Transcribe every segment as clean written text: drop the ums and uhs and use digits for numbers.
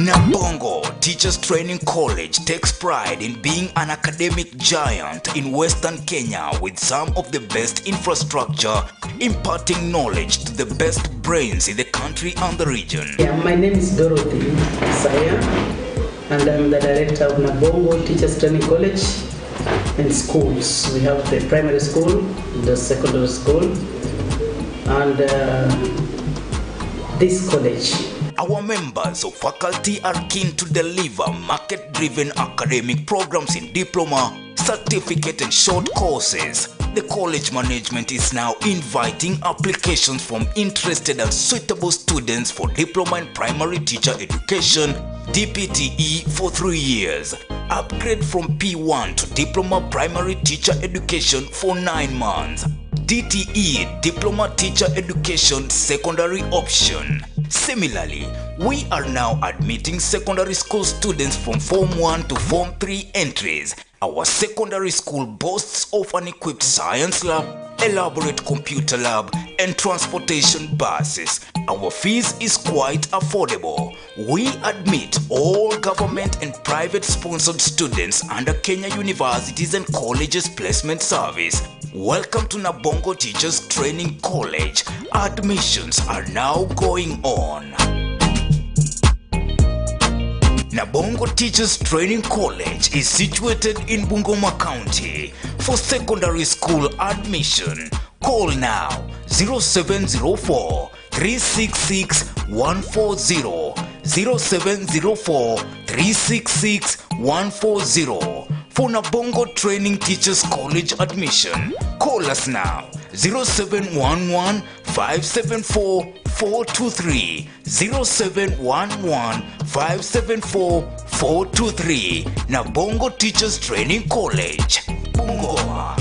Nabongo Teachers Training College takes pride in being an academic giant in Western Kenya with some of the best infrastructure, imparting knowledge to the best brains in the country and the region. Yeah, my name is Dorothy Saya, and I'm the director of Nabongo Teachers Training College and schools. We have the primary school, the secondary school, and this college. Our members of faculty are keen to deliver market-driven academic programs in diploma, certificate and short courses. The college management is now inviting applications from interested and suitable students for diploma in primary teacher education, DPTE for 3 years. Upgrade from P1 to diploma primary teacher education for 9 months. DTE, diploma teacher education secondary option. Similarly, we are now admitting secondary school students from Form 1 to Form 3 entries. Our secondary school boasts of an equipped science lab, elaborate computer lab, and transportation buses. Our fees is quite affordable. We admit all government and private sponsored students under Kenya Universities and Colleges Placement Service. Welcome to Nabongo Teachers Training College. Admissions are now going on. Nabongo Teachers Training College is situated in Bungoma County. For secondary school admission, call now 0704 366 140, 0704 366 140. For Nabongo Training Teachers College admission, call us now 0711 574 423, 0711 574 423. Nabongo Teachers Training College, Bungoma.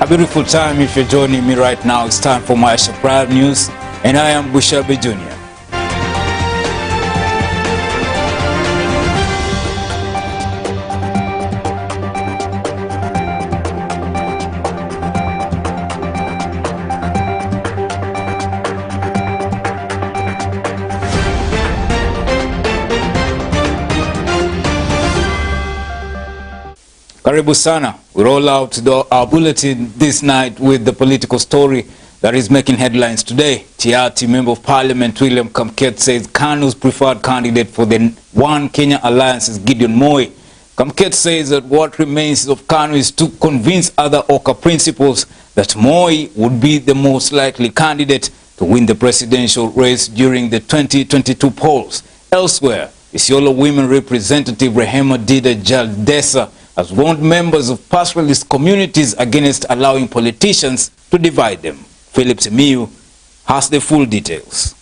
A beautiful time if you're joining me right now. It's time for Maisha Prime News, and I am Bushabe Jr. Karibu sana. We roll out our bulletin this night with the political story that is making headlines today. TRT Member of Parliament William Kamket says KANU's preferred candidate for the One Kenya Alliance is Gideon Moi. Kamket says that what remains of KANU is to convince other OKA principals that Moi would be the most likely candidate to win the presidential race during the 2022 polls. Elsewhere, Isiolo Women Representative Rehema Dida Jaldesa has warned members of pastoralist communities against allowing politicians to divide them. Philip Simiyu has the full details.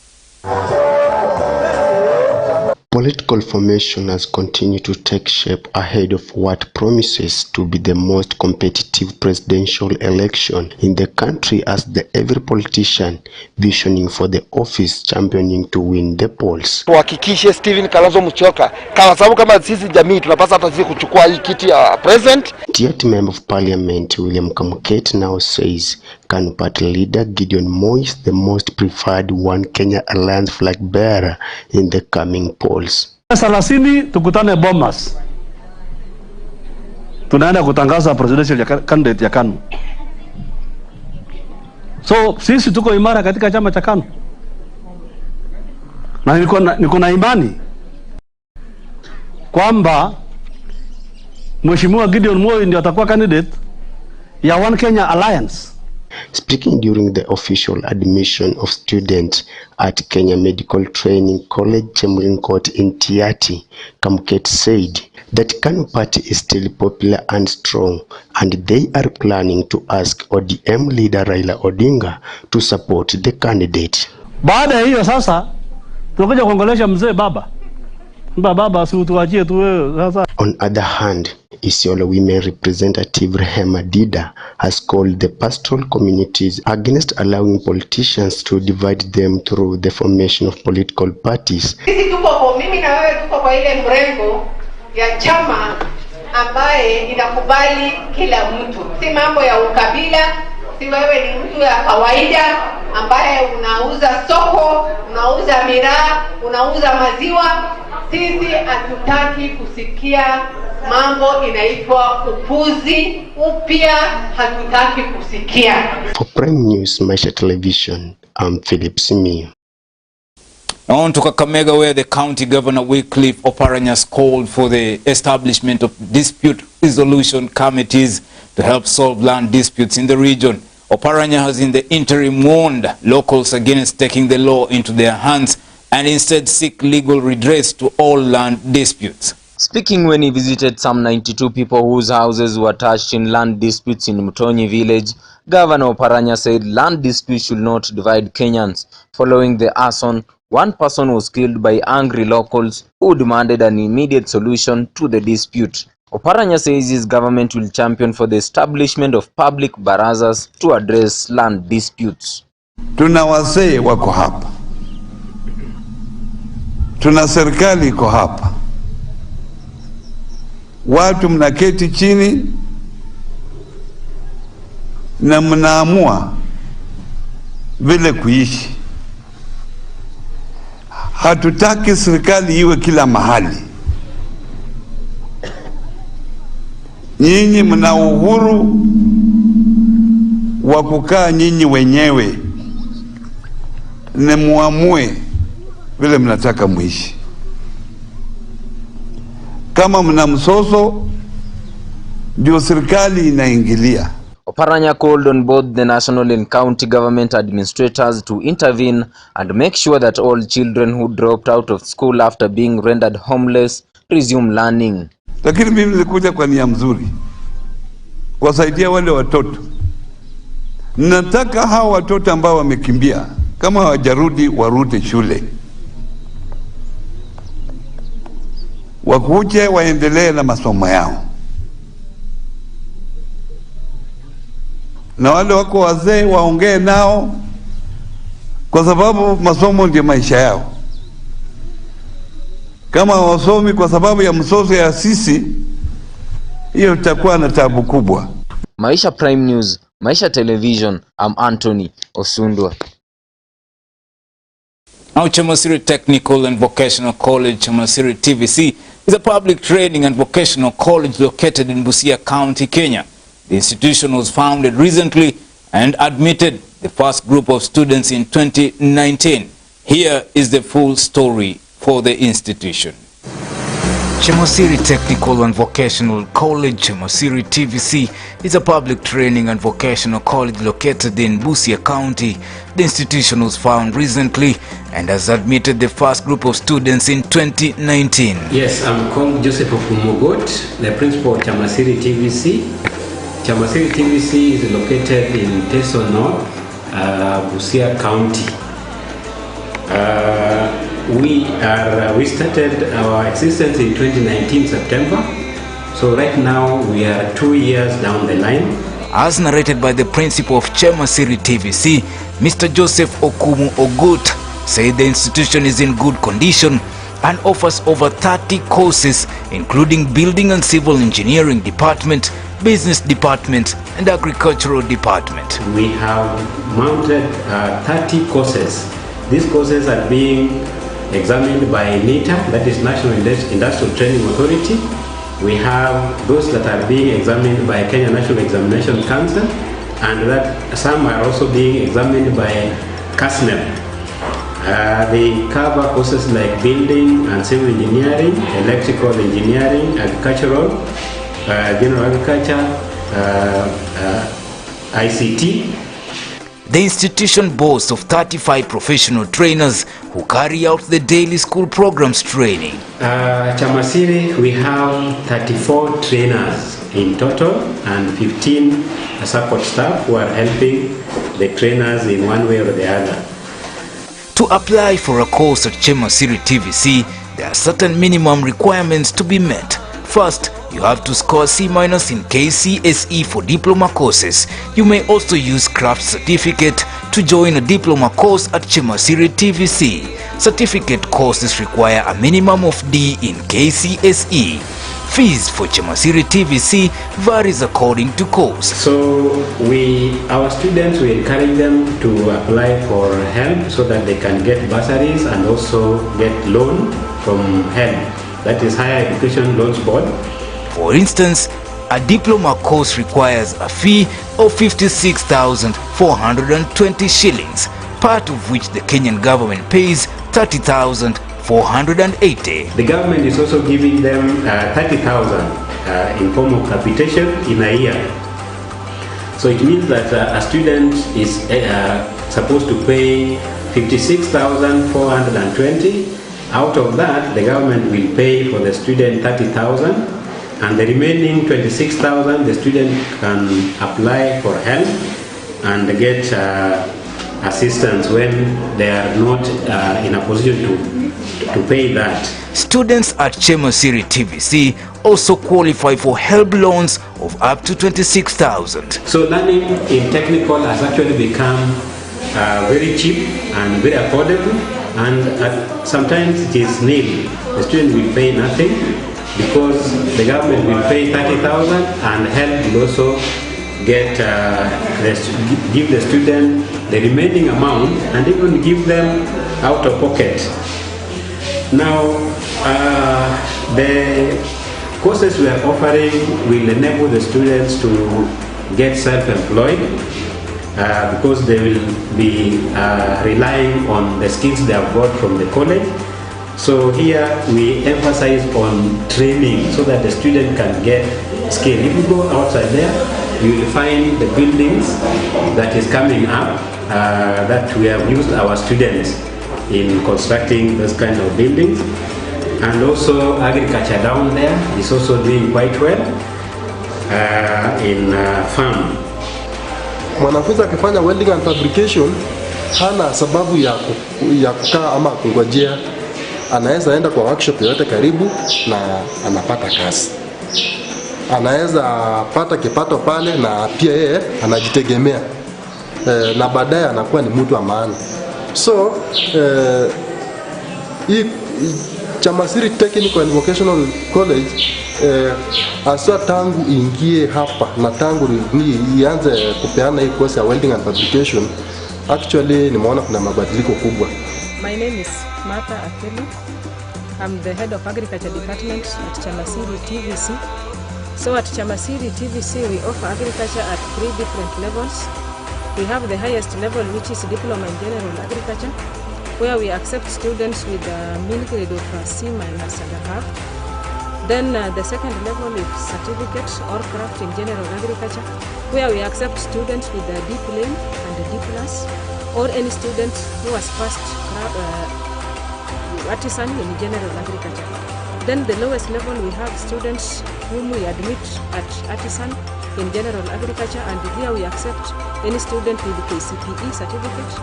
Political formation has continued to take shape ahead of what promises to be the most competitive presidential election in the country, as every politician visioning for the office championing to win the polls. Tuhakikishe Steven Kalonzo Musyoka kwa sababu kama sisi jamii tunapaswa hata sisi kuchukua hii kiti ya president. Yet Member of Parliament William Kamket now says KANU Party leader Gideon Moi is the most preferred One Kenya Alliance flag bearer in the coming polls. Salasini tukutane Bomas. Tunaenda kutangaza presidential candidate ya KANU. So sisi tuko imara katika chama cha KANU. Na niko na imani kwamba Mheshimiwa Gideon Moi ndio atakuwa candidate ya One Kenya Alliance. Speaking during the official admission of students at Kenya Medical Training College Chemlinkot in Tiati, Kamket said that KANU Party is still popular and strong, and they are planning to ask ODM leader Raila Odinga to support the candidate. Baada ya hiyo sasa tunakuja kuongelesha mzee baba. Baba si utuachie tu wewe sasa. On other hand, Isiolo women representative Rehema Dida has called the pastoral communities against allowing politicians to divide them through the formation of political parties. Sisi tuko kwa mimi na wewe tuko kwa ile mrengo ya chama ambaye inakubali kila mtu. Si mambo ya ukabila, si wewe ni mtu ya kawaida ambaye unauza soko, unauza miraa, unauza maziwa. Sisi hatutaki kusikia mambo inaitwa upuzi upya, hatutaki kusikia. For Prime News, Maisha Television, I'm Philip Simi. On to Kakamega, where the county governor Wycliffe Oparanyas called for the establishment of dispute resolution committees to help solve land disputes in the region. Oparanya has in the interim warned locals against taking the law into their hands and instead seek legal redress to all land disputes. Speaking when he visited some 92 people whose houses were touched in land disputes in Mutonyi village, Governor Oparanya said land disputes should not divide Kenyans. Following the arson, one person was killed by angry locals who demanded an immediate solution to the dispute. Oparanya says his government will champion for the establishment of public barazas to address land disputes. Tuna wasee wako hapa. Tuna serikali iko hapa. Watu mnaketi chini na mnaamua vile kuishi. Hatutaki serikali iwe kila mahali. Nyinyi mna uhuru wa kukaa nyinyi wenyewe na muamue vile mnataka muishi. Kama mna msoso ndio serikali inaingilia. Oparanya called on both the national and county government administrators to intervene and make sure that all children who dropped out of school after being rendered homeless resume learning. Lakini mimi nilikuja kwa nia mzuri kuwasaidia wale watoto. Nataka hao watoto ambao wamekimbia kama hawajarudi warudi shule. Wakuje waendelee na masomo yao. Na wale wako wazee waongee nao kwa sababu masomo ndio maisha yao. Kama wasomi kwa sababu ya msoso ya sisi, hiyo itakuwa na tabu kubwa. Maisha Prime News, Maisha Television, I'm Anthony Osundwa. Now, Chamasiri Technical and Vocational College, Chamasiri TVC, is a public training and vocational college located in Busia County, Kenya. The institution was founded recently and admitted the first group of students in 2019. Here is the full story for the institution. Chamasiri Technical and Vocational College, Chamasiri TVC, is a public training and vocational college located in Busia County. The institution was found recently and has admitted the first group of students in 2019. Yes, I'm called Joseph Ofumogot, the principal of Chamasiri TVC. Chamasiri TVC is located in Teso North, Busia County. we started our existence in 2019 September. So right now we are 2 years down the line. As narrated by the principal of Chemasiri TVC, Mr. Joseph Okumu Ogut, said the institution is in good condition and offers over 30 courses, including building and civil engineering department, business department, and agricultural department. We have mounted 30 courses. These courses are being examined by NITA, that is National Industrial Training Authority. We have those that are being examined by Kenya National Examination Council, and that some are also being examined by KASNEP. They cover courses like building and civil engineering, electrical engineering, agricultural, general agriculture, ICT. The institution boasts of 35 professional trainers who carry out the daily school programs training. Chamasiri, we have 34 trainers in total and 15 support staff who are helping the trainers in one way or the other. To apply for a course at Chemasiri TVC, there are certain minimum requirements to be met. First, you have to score C- in KCSE for diploma courses. You may also use craft certificate to join a diploma course at Chemasiri TVC. Certificate courses require a minimum of D in KCSE. Fees for Chemasiri TVC varies according to course. So our students, we encourage them to apply for help so that they can get bursaries and also get loan from HELB, that is Higher Education Loans Board. For instance, a diploma course requires a fee of 56,420 shillings, part of which the Kenyan government pays 30,480. The government is also giving them 30,000 in form of capitation in a year. So it means that a student is supposed to pay 56,420. Out of that, the government will pay for the student 30,000, and the remaining 26,000 the student can apply for help and get assistance when they are not in a position to pay that. Students at Chemasiri TVC also qualify for HELB loans of up to 26,000. So learning in technical has actually become very cheap and very affordable, and sometimes it is nil. The student will pay nothing because the government will pay 30,000 and HELB will also give the student the remaining amount and even give them out of pocket. Now, the courses we are offering will enable the students to get self-employed because they will be relying on the skills they have got from the college. So here we emphasize on training so that the student can get skill. If you go outside there, you will find the buildings that is coming up that we have used our students in constructing those kind of buildings. And also agriculture down there is also doing quite well in farm. Mwanafunzi akifanya welding and fabrication hana sababu ya kukaa ama kungojea. Anaweza enda kwa workshop yote karibu na anapata kazi. Anaweza pata kipato pale na pia yeye anajitegemea. Na baadaye anakuwa ni mtu wa maana. So Chamasiri Technical and Vocational College aswa tangu ingie hapa na tangu ianze kupeana hii course ya welding and fabrication, actually nimeona kuna mabadiliko kubwa. My name is Martha Akeli. I'm the head of agriculture department at Chamasiri TVC. So at Chamasiri TVC we offer agriculture at 3 different levels. We have the highest level, which is diploma in general agriculture, where we accept students with a mean grade of C- and a half. Then the second level is certificate or craft in general agriculture, where we accept students with a D plain and a D plus, or any student who has passed artisan in general agriculture. Then the lowest level we have students whom we admit at artisan in general agriculture, and here we accept any student with KCPE certificate,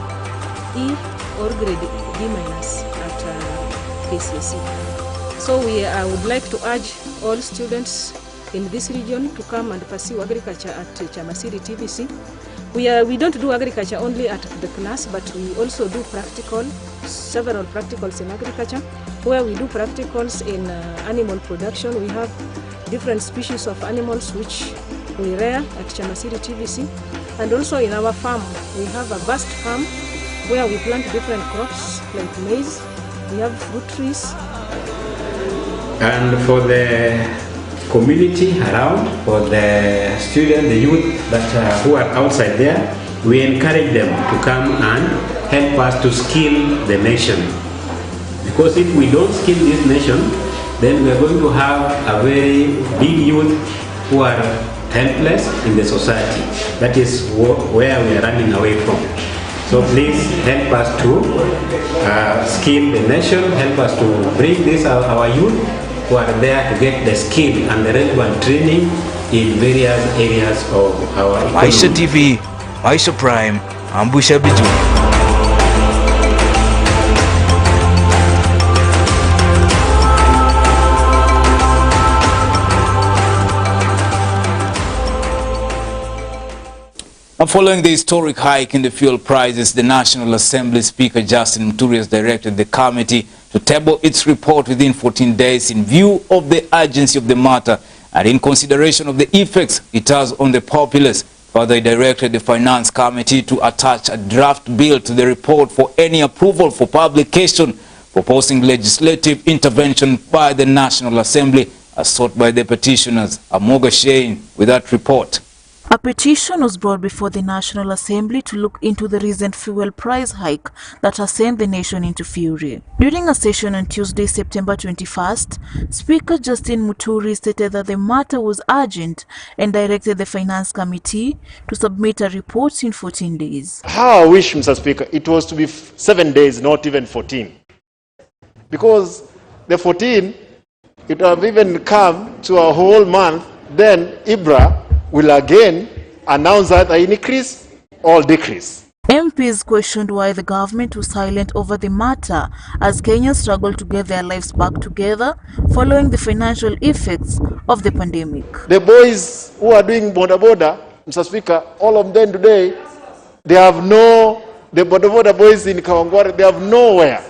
E or grade D- at KCSE. So I would like to urge all students in this region to come and pursue agriculture at Chamasiri TVC. We don't do agriculture only at the class, but we also do several practicals in agriculture, where we do practicals in animal production. We have different species of animals which we rear at Chamasiri TVC. And also in our farm, we have a vast farm where we plant different crops like maize, we have fruit trees. And for the community around, for the students, the youth that who are outside there, we encourage them to come and help us to skill the nation. Because if we don't skill this nation, then we are going to have a very big youth who are helpless in the society. That is where we are running away from. So please help us to skill the nation, help us to bring this our youth who are there to get the skill and the relevant training in various areas of our economy. Maisha TV, Maisha Prime, Ambusha Biju. Following the historic hike in the fuel prices, the National Assembly Speaker Justin Muturi has directed the committee to table its report within 14 days in view of the urgency of the matter and in consideration of the effects it has on the populace. Further, he directed the Finance Committee to attach a draft bill to the report for any approval for publication, proposing legislative intervention by the National Assembly as sought by the petitioners. Amoga Shane with that report. A petition was brought before the National Assembly to look into the recent fuel price hike that has sent the nation into fury. During a session on Tuesday, September 21st, Speaker Justin Muturi stated that the matter was urgent and directed the Finance Committee to submit a report in 14 days. How I wish, Mr. Speaker, it was to be 7 days, not even 14. Because the 14, it would have even come to a whole month, then IBRA will again announce that an increase or decrease. MPs questioned why the government was silent over the matter as Kenyans struggle to get their lives back together following the financial effects of the pandemic. The boys who are doing boda, Mr. Speaker, all of them today, they have the boda boys in Kawangware, they have nowhere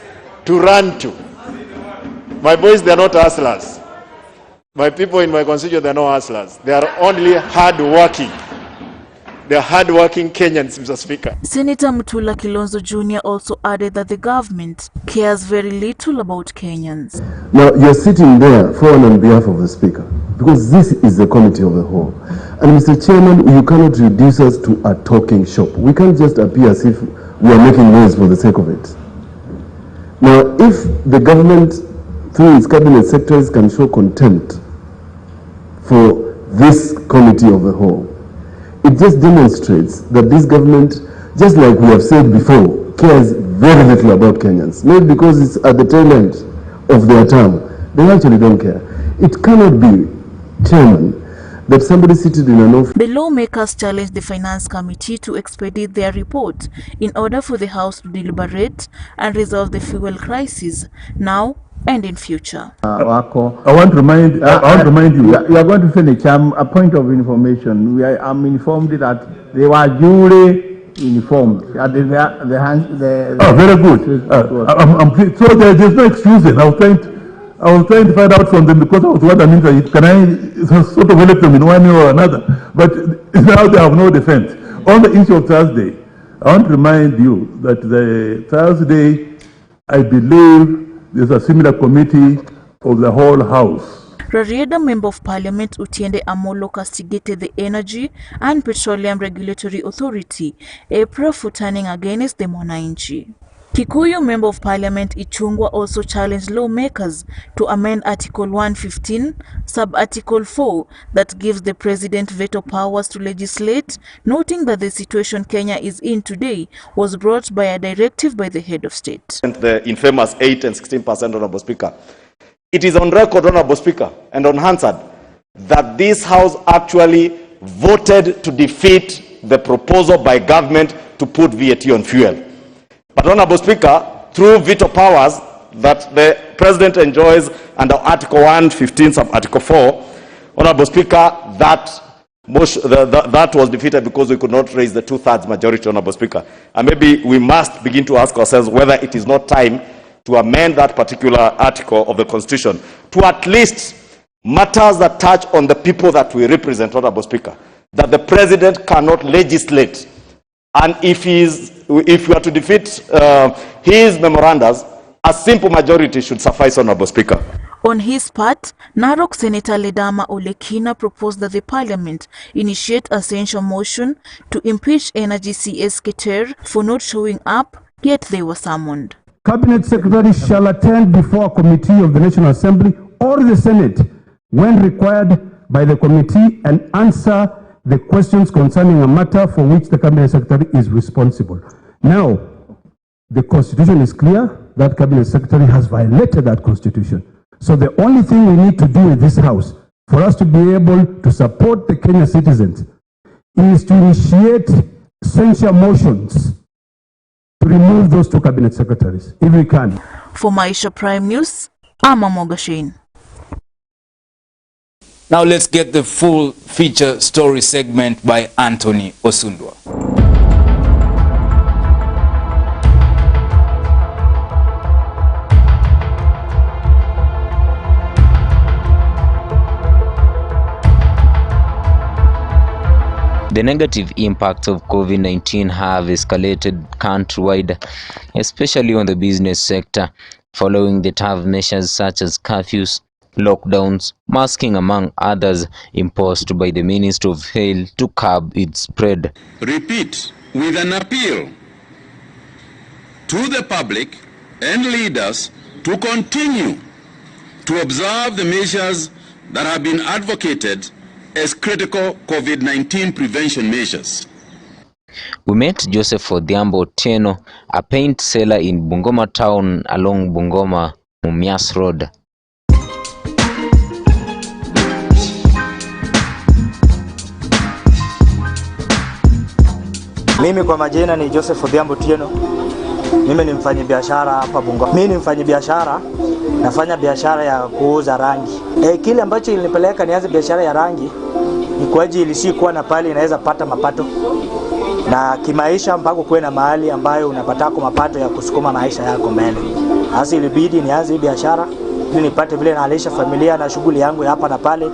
to run to. My boys, they are not hustlers. My people in my constituency, they are not hustlers. They are only hard-working. They are hard-working Kenyans, Mr. Speaker. Senator Mutula Kilonzo Jr. also added that the government cares very little about Kenyans. Now, you're sitting there on behalf of the Speaker, because this is the committee of the whole. And Mr. Chairman, you cannot reduce us to a talking shop. We can't just appear as if we are making noise for the sake of it. Now, if the government, through its cabinet secretaries, can show contempt for this committee of the whole, it just demonstrates that this government, just like we have said before, cares very little about Kenyans. Maybe because it's at the tail end of their term, they actually don't care. It cannot be, Chairman, that somebody seated in an office. The lawmakers challenged the Finance Committee to expedite their report in order for the House to deliberate and resolve the fuel crisis now and in future. I want to remind you. You are going to finish. A point of information. I'm informed that they were duly informed. Oh, very good. I'm pleased. So there's no excuses. I was trying to find out from them because I was wondering, can I sort of elect them in one way or another? But now they have no defense. On the issue of Thursday, I want to remind you that the Thursday, I believe, there's a similar committee of the whole House. Rarieda Member of Parliament Utiende Amolo castigated the Energy and Petroleum Regulatory Authority, April, for turning against the Mwananchi. Kikuyu Member of Parliament Ichungwa also challenged lawmakers to amend Article 115, Sub-Article 4, that gives the President veto powers to legislate, noting that the situation Kenya is in today was brought by a directive by the head of state. The infamous 8 and 16%, Honorable Speaker. It is on record, Honorable Speaker, and on Hansard, that this House actually voted to defeat the proposal by government to put VAT on fuel. But Honorable Speaker, through veto powers, that the President enjoys under Article 115 sub Article 4, Honorable Speaker, that was defeated because we could not raise the 2/3 majority, Honorable Speaker. And maybe we must begin to ask ourselves whether it is not time to amend that particular article of the Constitution to at least matters that touch on the people that we represent, Honorable Speaker, that the President cannot legislate. And if we are to defeat his memorandums, a simple majority should suffice, Honorable Speaker. On his part, Narok Senator Ledama Olekina proposed that the Parliament initiate a censure motion to impeach Energy CS Keter for not showing up, yet they were summoned. Cabinet Secretary shall attend before a committee of the National Assembly or the Senate when required by the committee and answer the questions concerning a matter for which the Cabinet Secretary is responsible. Now, the Constitution is clear that Cabinet Secretary has violated that Constitution. So the only thing we need to do in this House for us to be able to support the Kenyan citizens is to initiate censure motions to remove those two Cabinet Secretaries, if we can. For Maisha Prime News, I'm Amogashane. Now let's get the full feature story segment by Anthony Osundwa. The negative impacts of COVID-19 have escalated countrywide, especially on the business sector, following the tough measures such as curfews, lockdowns, masking among others imposed by the Minister of Health to curb its spread. Repeat with an appeal to the public and leaders to continue to observe the measures that have been advocated as critical COVID-19 prevention measures. We met Joseph Odhiambo Otieno, a paint seller in Bungoma town along Bungoma Mumias Road. Mimi kwa majina ni Joseph Odhiambo Otieno. Mimi ni mfanyabiashara hapa Bungoma. Mimi ni mfanyabiashara, nafanya biashara ya kuuza rangi. Kile ambacho ilinipeleka nianze biashara ya rangi ni kwa ajili si kuwa na pali inaweza pata mapato. Na kimaisha mpaka kuwe na mahali ambayo unapata mapato ya kusukuma maisha yako mbele. Hasa ilibidi nianze biashara ili nipate vile naalisha familia na shughuli yangu ya hapa na pale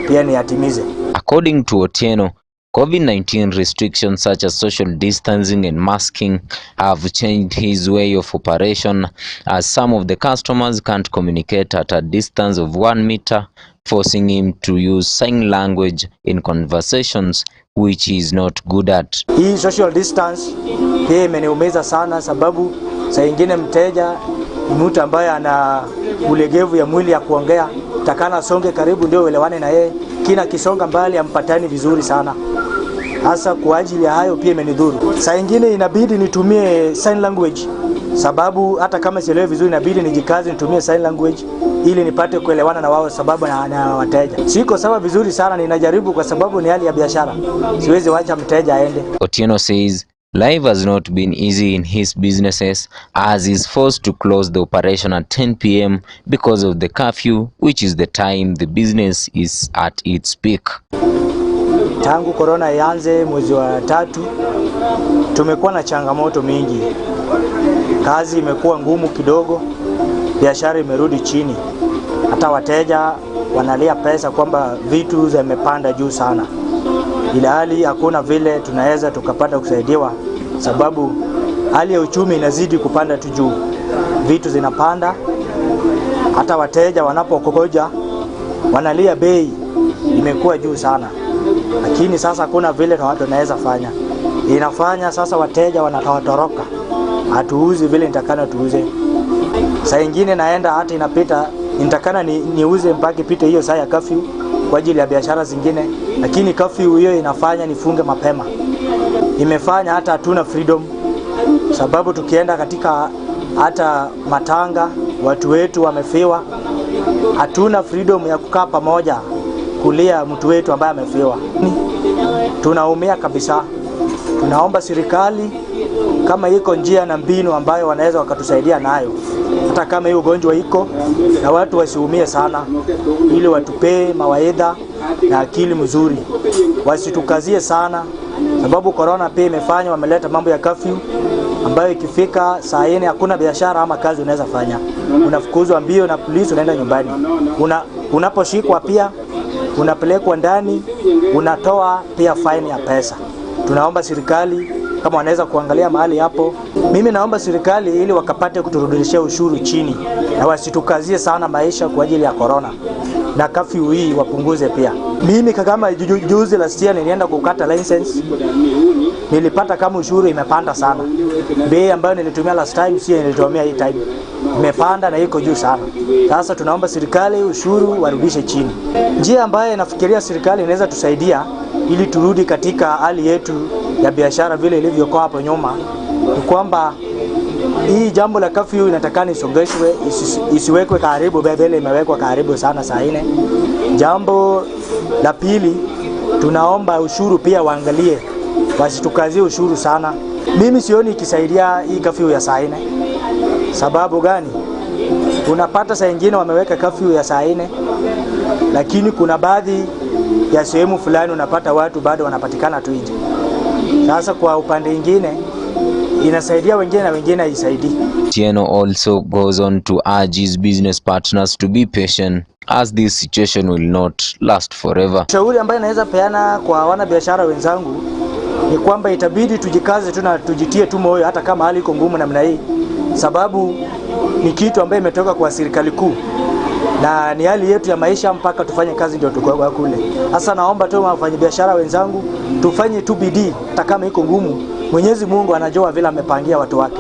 pia niyatimize. According to Otieno, COVID-19 restrictions such as social distancing and masking have changed his way of operation, as some of the customers can't communicate at a distance of 1 meter, forcing him to use sign language in conversations, which he is not good at. Hii social distance pia imeniumiza sana, sababu saa nyingine mteja ni mtu ambaye ana ulegevu ya mwili ya kuongea, takana songe karibu ndio uelewane na yeye, kina kisonga mbali ampatani vizuri sana. Hasa kwa ajili ya hayo pia imenidhuru. Saa nyingine inabidi nitumie sign language, sababu hata kama sielewi vizuri inabidi nijikaze nitumie sign language ili nipate kuelewana na wao, sababu na wateja. Siko sawa vizuri sana, ninajaribu kwa sababu ni hali ya biashara. Siwezi wacha mteja aende. Otieno says life has not been easy in his businesses, as he is forced to close the operation at 10 p.m. because of the curfew, which is the time the business is at its peak. Tangu corona ianze mwezi wa 3 tumekuwa na changamoto mingi. Kazi imekuwa ngumu kidogo, biashara imerudi chini. Hata wateja wanalia pesa kwamba vitu zimepanda juu sana. Ila hali hakuna vile tunaweza tukapata kusaidiwa, sababu hali ya uchumi inazidi kupanda tu juu. Vitu zinapanda, hata wateja wanapokoja wanalia bei imekuwa juu sana. Lakini sasa hakuna vile tunaweza fanya. Inafanya sasa wateja wanatoroka. Hatuuzi vile nitakana tuuze. Saa nyingine naenda hata inapita nitakana niuze mpaka ipite hiyo saa ya curfew kwa ajili ya biashara zingine, lakini curfew hiyo inafanya nifunge mapema. Imefanya hata hatuna freedom, sababu tukienda katika hata matanga watu wetu wamefiwa, hatuna freedom ya kukaa pamoja kulia mtu wetu ambaye amefiwa. Tunaumia kabisa. Tunaomba serikali kama iko njia na mbinu ambayo wanaweza wakatusaidia nayo, hata kama hiyo ugonjwa iko, na watu wasiumie sana, ili watupee mawaidha na akili mzuri, wasitukazie sana, sababu corona pia imefanya wameleta mambo ya curfew ambayo ikifika saa 4 hakuna biashara ama kazi unaweza fanya, unafukuzwa mbio na polisi, unaenda nyumbani. Unaposhikwa pia unapelekwa ndani, unatoa pia fine ya pesa. Tunaomba serikali kama wanaweza kuangalia mahali hapo. Mimi naomba serikali ili wakapate kuturudishia ushuru chini, na wasitukazie sana maisha kwa ajili ya corona, na curfew hii wapunguze pia. Mimi kama juzi last year nilienda kukata license, nilipata kama ushuru imepanda sana. Bei ambayo nilitumia last time sio nilitumia hii time, imepanda na iko juu sana. Sasa tunaomba serikali ushuru warudishe chini. Njia ambayo nafikiria serikali inaweza tusaidia ili turudi katika hali yetu ya biashara vile ilivyokuwa hapo nyuma, ni kwamba hii jambo la curfew inatakana isogeshwe, isiwekwe karibu vile imewekwa karibu sana saa 4. Jambo la pili, tunaomba ushuru pia waangalie, wasitukazie ushuru sana. Mimi sioni ikisaidia hii curfew ya saa 4. Sababu gani? Unapata saa nyingine wameweka curfew ya saa 4, lakini kuna baadhi ya sehemu fulani unapata watu bado wanapatikana tu nje. Sasa kwa upande mwingine inasaidia wengine na wengine haisaidii. Tieno also goes on to urge his business partners to be patient as this situation will not last forever. Shauri ambayo naweza peana kwa wana biashara wenzangu ni kwamba itabidi tujikaze tu na tujitie tu moyo, hata kama hali iko ngumu namna hii, sababu ni kitu ambayo imetoka kwa serikali kuu na ni hali yetu ya maisha, mpaka tufanye kazi ndio tukao kule. Sasa naomba tu wafanyabiashara wenzangu tufanye tu bidii, hata kama iko ngumu. Mwenyezi Mungu anajua vile amepangia watu wake.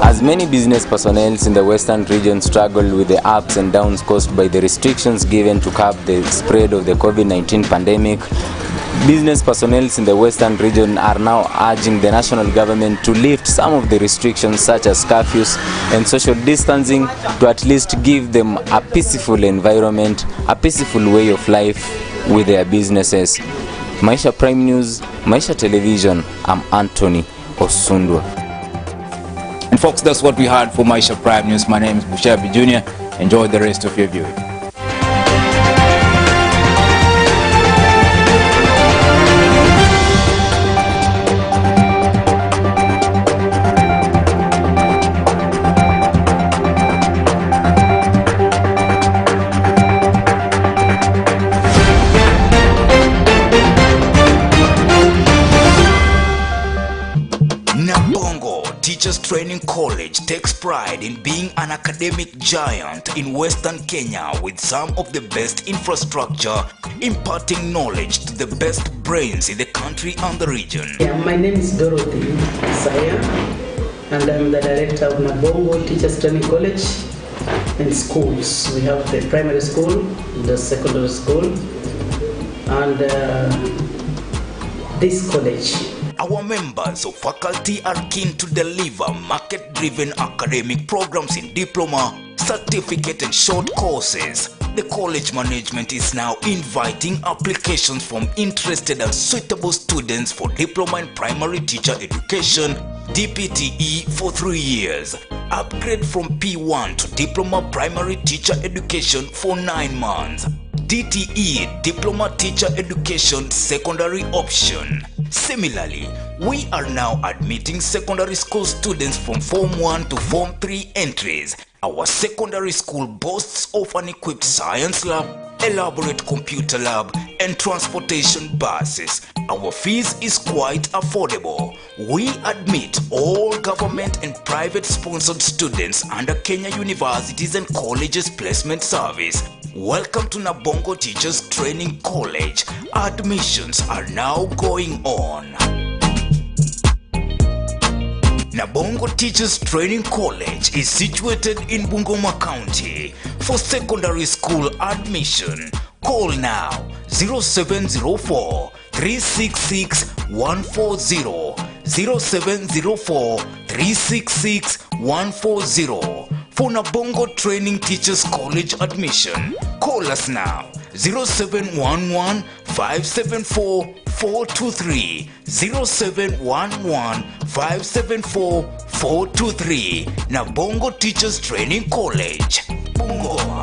As many business personnel in the western region struggle with the ups and downs caused by the restrictions given to curb the spread of the COVID-19 pandemic, business personnel in the western region are now urging the national government to lift some of the restrictions such as curfews and social distancing to at least give them a peaceful environment, a peaceful way of life with their businesses. Maisha Prime News, Maisha Television, I'm Anthony Osundwa. And folks, that's what we had for Maisha Prime News. My name is Bushabi Jr. Enjoy the rest of your viewing. Teachers Training College takes pride in being an academic giant in Western Kenya with some of the best infrastructure, imparting knowledge to the best brains in the country and the region. Yeah, my name is Dorothy Saya, and I'm the director of Nabongo Teachers Training College and schools. We have the primary school, the secondary school, and this college. Our members of faculty are keen to deliver market-driven academic programs in diploma, certificate and short courses. The college management is now inviting applications from interested and suitable students for diploma in primary teacher education, DPTE, for 3 years. Upgrade from P1 to diploma primary teacher education for 9 months. DTE, diploma teacher education secondary option. Similarly, we are now admitting secondary school students from Form 1 to Form 3 entries. Our secondary school boasts of an equipped science lab, elaborate computer lab, and transportation buses. Our fees is quite affordable. We admit all government and private sponsored students under Kenya Universities and Colleges Placement Service. Welcome to Nabongo Teachers Training College. Admissions are now going on. Nabongo Teachers Training College is situated in Bungoma County. For secondary school admission, call now 0704 366 140, 0704 366 140. for Nabongo Training Teachers College admission. Call us now 0711 574 423 0711 574 423 Nabongo Teachers Training College. Bungo.